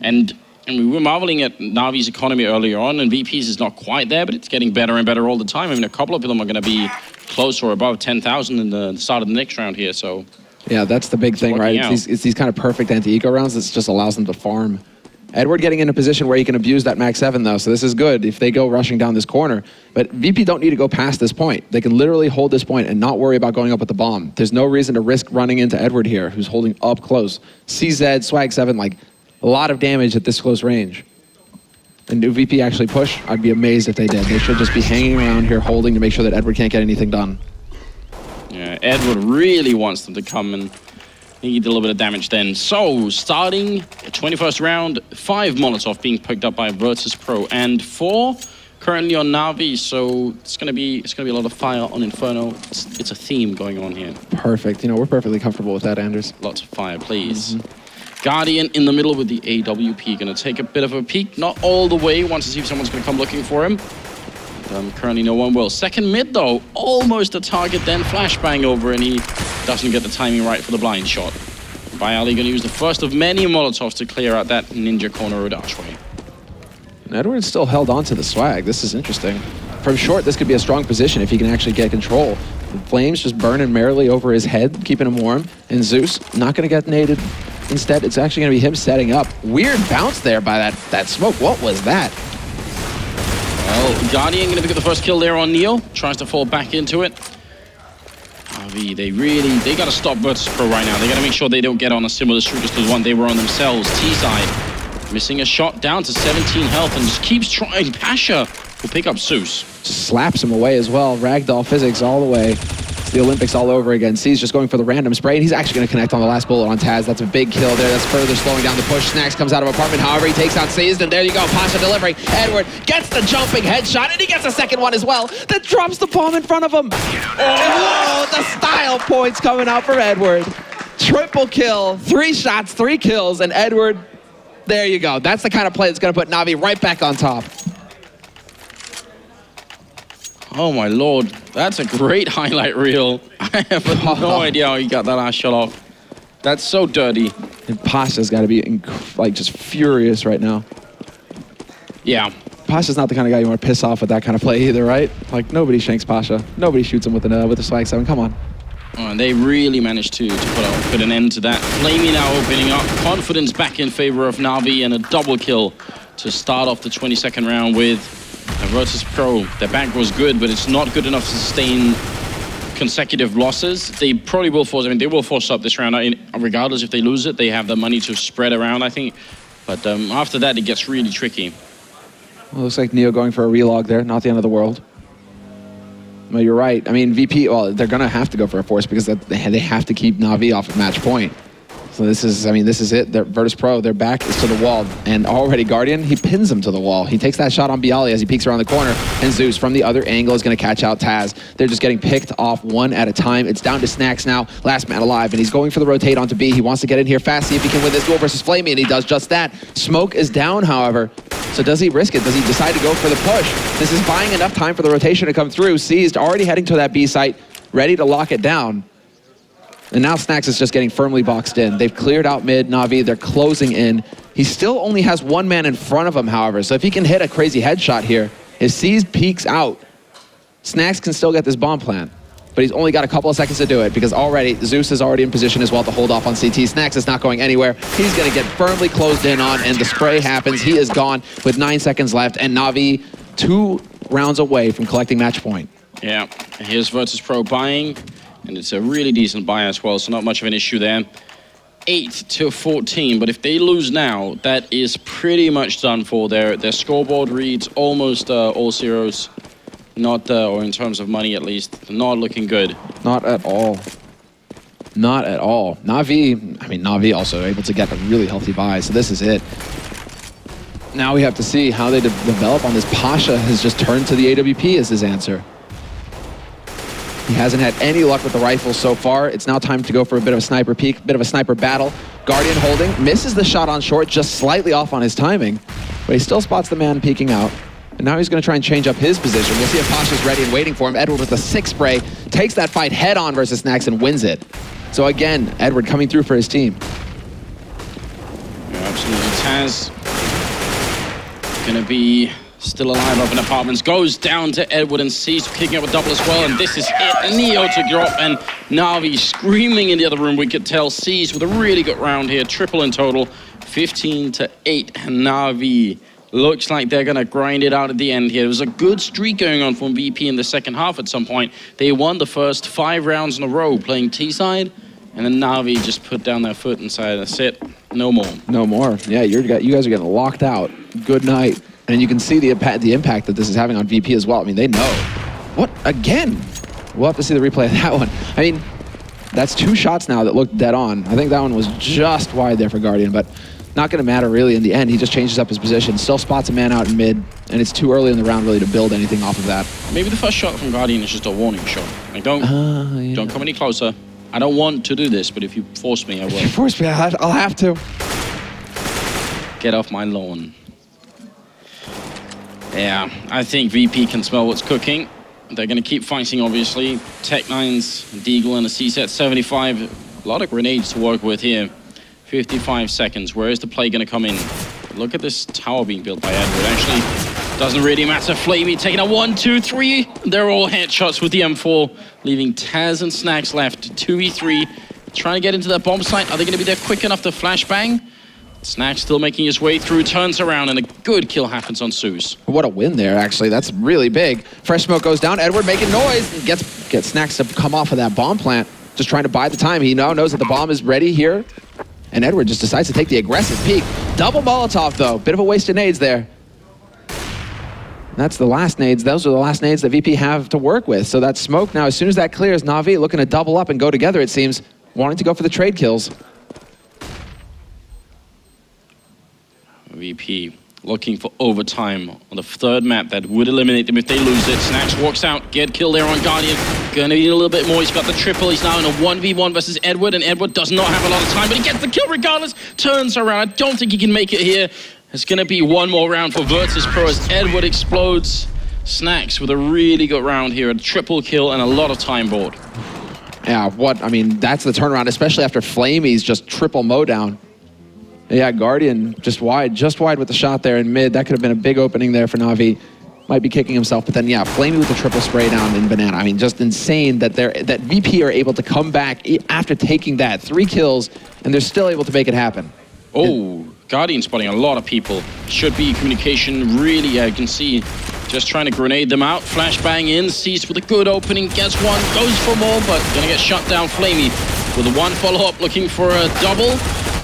And we were marveling at Na'Vi's economy earlier on, and VP's is not quite there, but it's getting better and better all the time. I mean, a couple of them are going to be close or above 10,000 in the start of the next round here. So yeah, that's the big thing, right? It's these kind of perfect anti-eco rounds that just allows them to farm. Edward getting in a position where he can abuse that Max 7, though, so this is good if they go rushing down this corner. But VP don't need to go past this point. They can literally hold this point and not worry about going up with the bomb. There's no reason to risk running into Edward here, who's holding up close. CZ, Swag 7, like, a lot of damage at this close range. And do VP actually push? I'd be amazed if they did. They should just be hanging around here holding to make sure that Edward can't get anything done. Yeah, Edward really wants them to come, and he did a little bit of damage then. So, starting the 21st round, 5 Molotov being picked up by Virtus.pro, and 4 currently on Na'Vi. So it's gonna be a lot of fire on Inferno. It's a theme going on here. Perfect. You know, we're perfectly comfortable with that, Anders. Lots of fire, please. Guardian in the middle with the AWP, gonna take a bit of a peek. Not all the way. Wants to see if someone's gonna come looking for him. Currently no one will. Second mid though, almost a target, then flashbang over, and he doesn't get the timing right for the blind shot. Bialy gonna use the first of many Molotovs to clear out that ninja corner road archway. And Edward's still held on to the swag. This is interesting. From short, this could be a strong position if he can actually get control. The flames just burning merrily over his head, keeping him warm. And Zeus not going to get naded. Instead, it's actually going to be him setting up. Weird bounce there by that smoke. What was that? Well, Guardian going to pick up the first kill there on Neo. Tries to fall back into it. RV, they got to stop Virtus.pro right now. They got to make sure they don't get on a similar streak as the one they were on themselves. T-side, missing a shot down to 17 health and just keeps trying. Pasha will pick up Zeus. Just slaps him away as well. Ragdoll physics all the way. It's the Olympics all over again. C's just going for the random spray, and he's actually going to connect on the last bullet on Taz. That's a big kill there. That's further slowing down the push. Snacks comes out of apartment. However, he takes out Seized, and there you go. Pasha delivering. Edward gets the jumping headshot, and he gets a second one as well. That drops the bomb in front of him. Oh, the style points coming out for Edward. Triple kill. 3 shots, 3 kills, and Edward, there you go. That's the kind of play that's going to put Navi right back on top. Oh my lord, that's a great highlight reel. I have no idea how he got that last shot off. That's so dirty. And Pasha's got to be like just furious right now. Yeah. Pasha's not the kind of guy you want to piss off with that kind of play either, right? Like nobody shanks Pasha. Nobody shoots him with a swag 7. Come on. Oh, and they really managed to put an end to that. Flamey now opening up. Confidence back in favor of Navi and a double kill to start off the 22nd round with. Virtus.pro, their back was good, but it's not good enough to sustain consecutive losses. They probably will force, they will force up this round. Regardless if they lose it, they have the money to spread around, I think. But after that, it gets really tricky. Well, looks like Neo going for a relog there, not the end of the world. Well, you're right. I mean, VP, well, they're going to have to go for a force because they have to keep Navi off of match point. So this is it. Virtus.pro, their back is to the wall. And already Guardian, he pins him to the wall. He takes that shot on Bialy as he peeks around the corner. And Zeus from the other angle is going to catch out Taz. They're just getting picked off one at a time. It's down to Snacks now, last man alive. And he's going for the rotate onto B. He wants to get in here fast, see if he can win this duel versus Flamey. And he does just that. Smoke is down, however. So does he risk it? Does he decide to go for the push? This is buying enough time for the rotation to come through. Seized, already heading to that B site, ready to lock it down. And now Snacks is just getting firmly boxed in. They've cleared out mid, Navi, they're closing in. He still only has 1 man in front of him, however, so if he can hit a crazy headshot here, if Seized peeks out, Snacks can still get this bomb plant. But he's only got a couple of seconds to do it because already Zeus is already in position as well to hold off on CT. Snacks is not going anywhere. He's going to get firmly closed in on, and the spray happens. He is gone with 9 seconds left, and Navi 2 rounds away from collecting match point. Yeah, here's Virtus.pro buying. And it's a really decent buy as well, so not much of an issue there. 8-14, but if they lose now, that is pretty much done for. Their scoreboard reads almost all zeros. Not, or in terms of money at least, not looking good. Not at all. Not at all. Navi also able to get a really healthy buy, so this is it. Now we have to see how they develop on this. Pasha has just turned to the AWP as his answer. He hasn't had any luck with the rifle so far. It's now time to go for a bit of a sniper peek, bit of a sniper battle. Guardian holding, misses the shot on short, just slightly off on his timing. But he still spots the man peeking out. And now he's going to try and change up his position. We'll see if Pasha's ready and waiting for him. Edward with the 6 spray, takes that fight head on versus Snacks and wins it. So again, Edward coming through for his team. Yeah, absolutely. Taz going to be still alive up in apartments. Goes down to Edward and Seized picking up a double as well. And this is it. Neo to drop and Navi screaming in the other room. We could tell Seized with a really good round here. Triple in total. 15-8. And Navi looks like they're going to grind it out at the end here. There was a good streak going on from VP in the second half at some point. They won the first 5 rounds in a row playing T-side. And then Navi just put down their foot and said, that's it. No more. No more. Yeah, you guys are getting locked out. Good night. And you can see the impact that this is having on VP as well. I mean, they know. What? Again? We'll have to see the replay of that one. I mean, that's 2 shots now that looked dead on. I think that one was just wide there for Guardian, but not going to matter really in the end. He just changes up his position, still spots a man out in mid, and it's too early in the round really to build anything off of that. Maybe the first shot from Guardian is just a warning shot. Like, don't come any closer. I don't want to do this, but if you force me, I will. If you force me, I'll have to. Get off my lawn. Yeah, I think VP can smell what's cooking. They're going to keep fighting, obviously. Tech9's Deagle and a C-set 75. A lot of grenades to work with here. 55 seconds. Where is the play going to come in? Look at this tower being built by Edward. Actually Doesn't really matter. Flamey taking a 1, 2, 3. They're all headshots with the M4, leaving Taz and Snacks left. 2v3, trying to get into that bomb site. Are they going to be there quick enough to flashbang? Snacks still making his way through, turns around, and a good kill happens on Zeus. What a win there, actually. That's really big. Fresh smoke goes down. Edward making noise. And gets Snacks to come off of that bomb plant. Just trying to buy the time. He now knows that the bomb is ready here. And Edward just decides to take the aggressive peek. Double Molotov, though. Bit of a waste of nades there. That's the last nades. Those are the last nades that VP have to work with. So that smoke now, as soon as that clears, Na'Vi looking to double up and go together, it seems, wanting to go for the trade kills. VP looking for overtime on the third map that would eliminate them if they lose it. Snacks walks out, get killed there on Guardian. Gonna need a little bit more. He's got the triple. He's now in a 1v1 versus Edward, and Edward does not have a lot of time, but he gets the kill regardless. Turns around. I don't think he can make it here. It's going to be one more round for Virtus.pro as Edward explodes. Snacks with a really good round here, a triple kill and a lot of time board. Yeah, I mean, that's the turnaround, especially after Flamey's just triple mow down. Yeah, Guardian just wide with the shot there in mid. That could have been a big opening there for Na'Vi. Might be kicking himself, but then yeah, Flamey with the triple spray down in Banana. I mean, just insane that that VP are able to come back after taking that 3 kills, and they're still able to make it happen. Oh, Guardian spotting a lot of people. Should be communication really, you can see, just trying to grenade them out. Flashbang in, Cease with a good opening, gets one, goes for more, but gonna get shut down. Flamey with a 1 follow-up, looking for a double,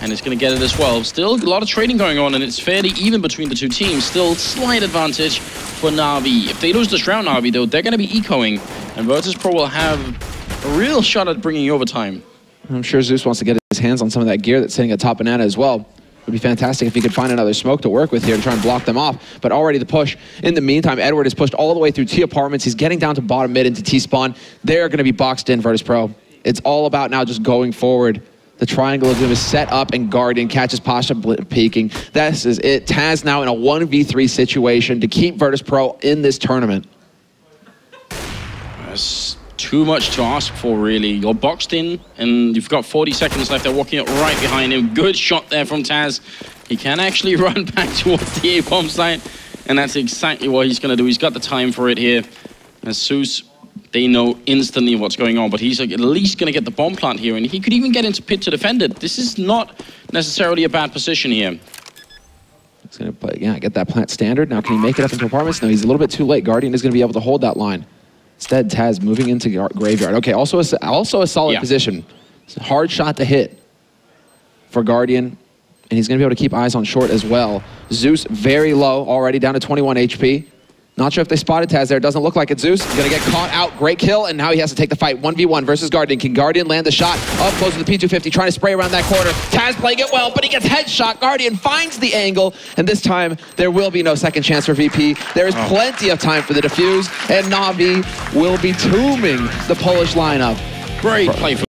and it's gonna get it as well. Still a lot of trading going on, and it's fairly even between the two teams. Still slight advantage for Na'Vi. If they lose this round, Na'Vi, though, they're gonna be ecoing, and Virtus.pro will have a real shot at bringing overtime. I'm sure Zeus wants to get his hands on some of that gear that's sitting atop Banana as well. It would be fantastic if he could find another smoke to work with here to try and block them off. But already the push. In the meantime, Edward is pushed all the way through T apartments. He's getting down to bottom mid into T spawn. They're going to be boxed in, Virtus.pro. It's all about now just going forward. The triangle is set up, and Guardian catches Pasha peeking. This is it. Taz now in a 1v3 situation to keep Virtus.pro in this tournament. That's too much to ask for, really. You're boxed in, and you've got 40 seconds left. They're walking up right behind him. Good shot there from Taz. He can actually run back towards the A-bomb site, and that's exactly what he's going to do. He's got the time for it here. As Zeus, they know instantly what's going on, but he's at least going to get the bomb plant here, and he could even get into pit to defend it. This is not necessarily a bad position here. He's going to play, yeah, get that plant standard. Now, can he make it up into apartments? No, he's a little bit too late. Guardian is going to be able to hold that line. Instead, Taz moving into Graveyard. Okay, also a solid position. It's a hard shot to hit for Guardian, and he's going to be able to keep eyes on short as well. Zeus very low, already down to 21 HP. Not sure if they spotted Taz there. It doesn't look like it. Zeus is going to get caught out. Great kill, and now he has to take the fight. 1v1 versus Guardian. Can Guardian land the shot? Up close to the P250, trying to spray around that corner. Taz playing it well, but he gets headshot. Guardian finds the angle, and this time there will be no second chance for VP. There is plenty of time for the defuse, and Na'Vi will be tombing the Polish lineup. Great play for